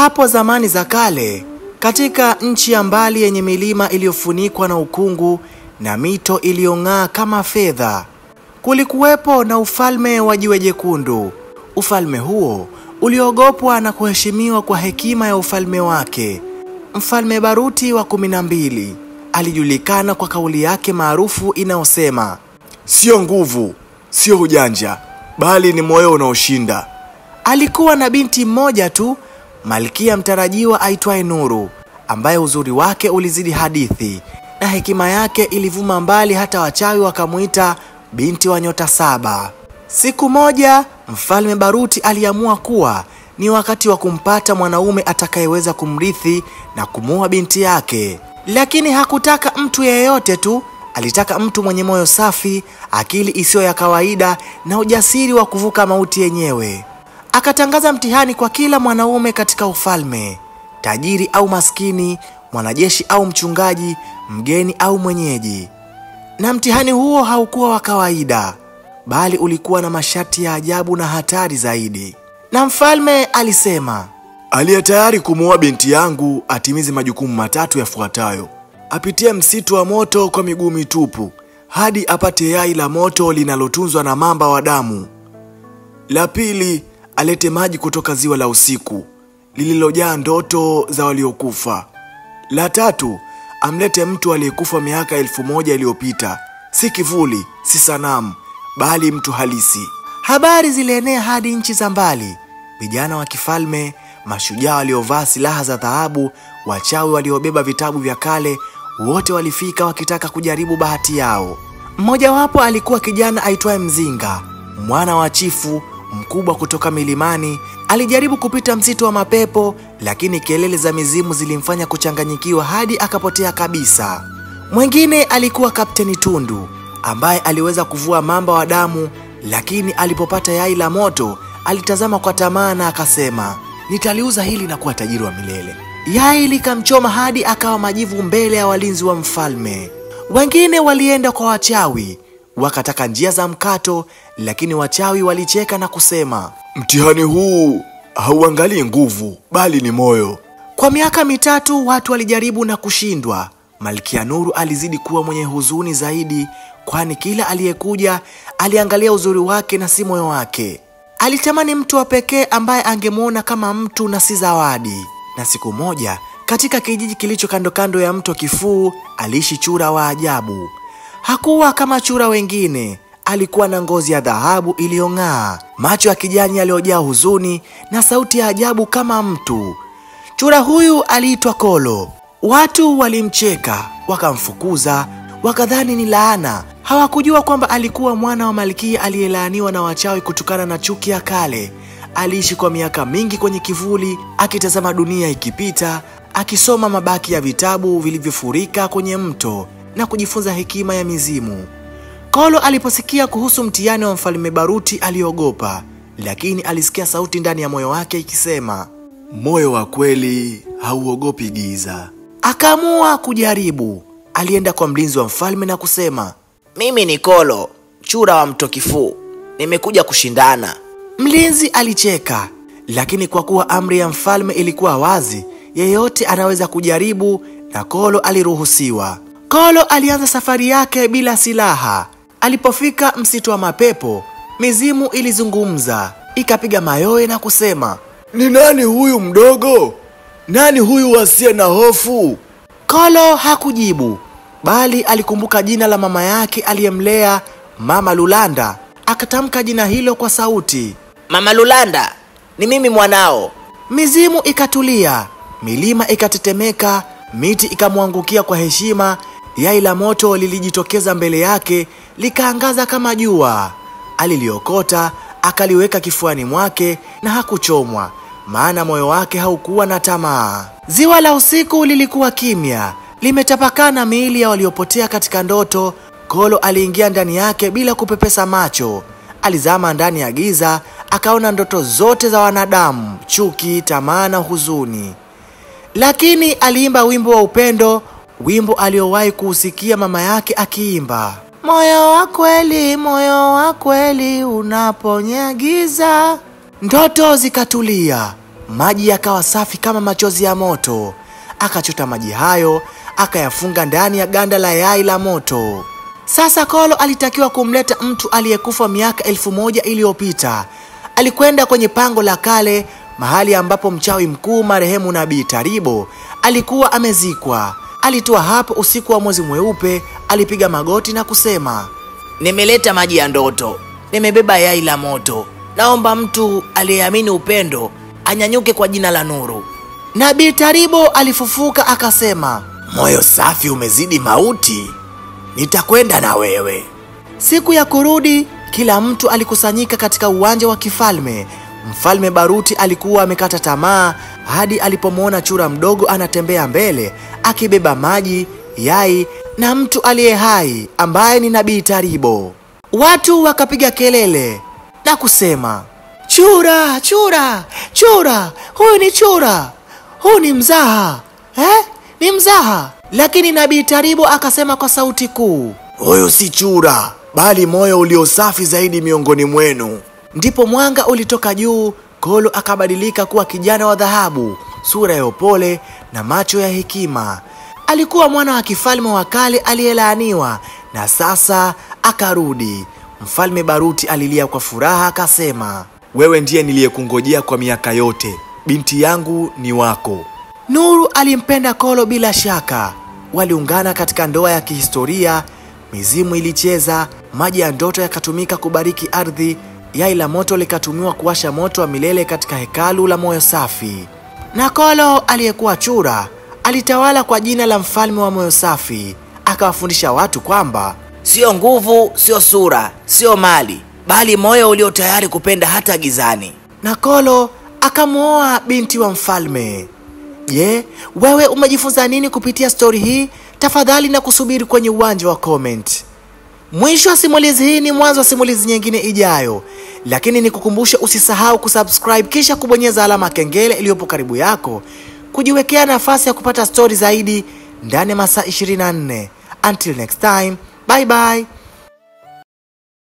Hapo zamani za kale, katika nchi ya mbali yenye milima iliyofunikwa na ukungu na mito iliyong'aa kama fedha, kulikuwepo na ufalme wa Jiwe Jekundu. Ufalme huo uliogopwa na kuheshimiwa kwa hekima ya ufalme wake. Mfalme Baruti wa 12 alijulikana kwa kauli yake maarufu inayosema, sio nguvu, sio ujanja, bali ni moyo unaoshinda. Alikuwa na binti mmoja tu, malkia mtarajiwa aitwaye Nuru, ambaye uzuri wake ulizidi hadithi na hekima yake ilivuma mbali hata wachawi wakamuita binti wa nyota 7. Siku moja, Mfalme Baruti aliamua kuwa ni wakati wa kumpata mwanaume atakayeweza kumrithi na kumuoa binti yake. Lakini hakutaka mtu yeyote tu, alitaka mtu mwenye moyo safi, akili isiyo ya kawaida na ujasiri wa kuvuka mauti yenyewe. Akatangaza mtihani kwa kila mwanaume katika ufalme, tajiri au maskini, mwanajeshi au mchungaji, mgeni au mwenyeji. Na mtihani huo haukuwa wa kawaida, bali ulikuwa na masharti ya ajabu na hatari zaidi. Na mfalme alisema, aliye tayari kumuoa binti yangu atimize majukumu 3 yafuatayo. Apitie msitu wa moto kwa miguu mitupu hadi apate yai la moto linalotunzwa na mamba wa damu. La pili, alete maji kutoka ziwa la usiku lililojaa ndoto za waliokufa. La tatu, amlete mtu aliyekufa miaka 1000 iliyopita, si kivuli, si sanamu, bali mtu halisi. Habari zilienea hadi nchi za mbali. Vijana wa kifalme, mashujaa waliovaa silaha za dhahabu, wachawi waliobeba vitabu vya kale, wote walifika wakitaka kujaribu bahati yao. Mmoja wapo alikuwa kijana aitwaye Mzinga, mwana wa chifu mkubwa kutoka milimani. Alijaribu kupita msitu wa mapepo, lakini kelele za mizimu zilimfanya kuchanganyikiwa hadi akapotea kabisa. Mwingine alikuwa Kapteni Tundu, ambaye aliweza kuvua mamba wa damu, lakini alipopata yai la moto, alitazama kwa tamaa na akasema, nitaliuza hili na kuwa tajiri wa milele. Yai likamchoma hadi akawa majivu mbele ya walinzi wa mfalme. Wengine walienda kwa wachawi, wakataka njia za mkato, lakini wachawi walicheka na kusema, mtihani huu hauangalii nguvu, bali ni moyo. Kwa miaka 3 watu walijaribu na kushindwa. Malkia Nuru alizidi kuwa mwenye huzuni zaidi, kwani kila aliyekuja aliangalia uzuri wake na si moyo wake. Alitamani mtu wa pekee ambaye angemuona kama mtu na si zawadi. Na siku moja, katika kijiji kilicho kando kando ya mto Kifuu, aliishi chura wa ajabu. Hakuwa kama chura wengine, alikuwa na ngozi ya dhahabu iliyong'aa, macho ya kijani yaliyojaa huzuni na sauti ya ajabu kama mtu. Chura huyu aliitwa Kolo. Watu walimcheka, wakamfukuza, wakadhani ni laana. Hawakujua kwamba alikuwa mwana wa malkia aliyelaaniwa na wachawi kutokana na chuki ya kale. Aliishi kwa miaka mingi kwenye kivuli, akitazama dunia ikipita, akisoma mabaki ya vitabu vilivyofurika kwenye mto na kujifunza hekima ya mizimu. Kolo aliposikia kuhusu mtihani wa Mfalme Baruti aliogopa, lakini alisikia sauti ndani ya moyo wake ikisema, moyo wa kweli hauogopi giza. Akaamua kujaribu. Alienda kwa mlinzi wa mfalme na kusema, mimi ni Kolo, chura wa mto Kifuu, nimekuja kushindana. Mlinzi alicheka, lakini kwa kuwa amri ya mfalme ilikuwa wazi, yeyote anaweza kujaribu, na Kolo aliruhusiwa. Kolo alianza safari yake bila silaha. Alipofika msitu wa mapepo, mizimu ilizungumza, ikapiga mayowe na kusema, ni nani huyu mdogo? Nani huyu asiye na hofu? Kolo hakujibu, bali alikumbuka jina la mama yake aliyemlea, Mama Lulanda. Akatamka jina hilo kwa sauti, Mama Lulanda, ni mimi mwanao. Mizimu ikatulia, milima ikatetemeka, miti ikamwangukia kwa heshima. Yai la moto lilijitokeza mbele yake, likaangaza kama jua. Aliliokota, akaliweka kifuani mwake na hakuchomwa, maana moyo wake haukuwa na tamaa. Ziwa la usiku lilikuwa kimya, limetapakana miili ya waliopotea katika ndoto. Kolo aliingia ndani yake bila kupepesa macho. Alizama ndani ya giza, akaona ndoto zote za wanadamu, chuki, tamaa na huzuni. Lakini aliimba wimbo wa upendo, wimbo aliowahi kuusikia mama yake akiimba, moyo wa kweli unaponya giza. Ndoto zikatulia, maji yakawa safi kama machozi ya moto. Akachota maji hayo, akayafunga ndani ya ganda la yai la moto. Sasa Kolo alitakiwa kumleta mtu aliyekufa miaka 1000 iliyopita. Alikwenda kwenye pango la kale, mahali ambapo mchawi mkuu marehemu Nabii Taribo alikuwa amezikwa. Alitua hapo usiku wa mwezi mweupe, alipiga magoti na kusema, nimeleta maji ya ndoto, nimebeba yai la moto. Naomba mtu aliyeamini upendo anyanyuke kwa jina la Nuru. Nabii Taribo alifufuka akasema, moyo safi umezidi mauti, nitakwenda na wewe. Siku ya kurudi, kila mtu alikusanyika katika uwanja wa kifalme. Mfalme Baruti alikuwa amekata tamaa hadi alipomwona chura mdogo anatembea mbele akibeba maji, yai na mtu aliye hai ambaye ni Nabii Taribo. Watu wakapiga kelele na kusema, chura, chura, chura, huyu ni chura, huyu ni mzaha, ni mzaha. Lakini Nabii Taribo akasema kwa sauti kuu, huyu si chura, bali moyo uliosafi zaidi miongoni mwenu. Ndipo mwanga ulitoka juu, Kolo akabadilika kuwa kijana wa dhahabu, sura ya upole na macho ya hekima. Alikuwa mwana wa kifalme wa kale aliyelaaniwa, na sasa akarudi. Mfalme Baruti alilia kwa furaha akasema, wewe ndiye niliyekungojea kwa miaka yote, binti yangu ni wako. Nuru alimpenda Kolo bila shaka. Waliungana katika ndoa ya kihistoria. Mizimu ilicheza, maji ya ndoto yakatumika kubariki ardhi, yai la moto likatumiwa kuwasha moto wa milele katika hekalu la moyo safi. Na Kolo aliyekuwa chura alitawala kwa jina la mfalme wa moyo safi. Akawafundisha watu kwamba sio nguvu, sio sura, sio mali, bali moyo ulio tayari kupenda hata gizani. Na Kolo akamuoa binti wa mfalme. Je, wewe umejifunza nini kupitia story hii? Tafadhali na kusubiri kwenye uwanja wa comment. Mwisho wa simulizi hii ni mwanzo wa simulizi nyingine ijayo. Lakini nikukumbushe usisahau kusubscribe kisha kubonyeza alama kengele iliyopo karibu yako, kujiwekea nafasi ya kupata story zaidi ndani ya masaa 24. Until next time, bye bye.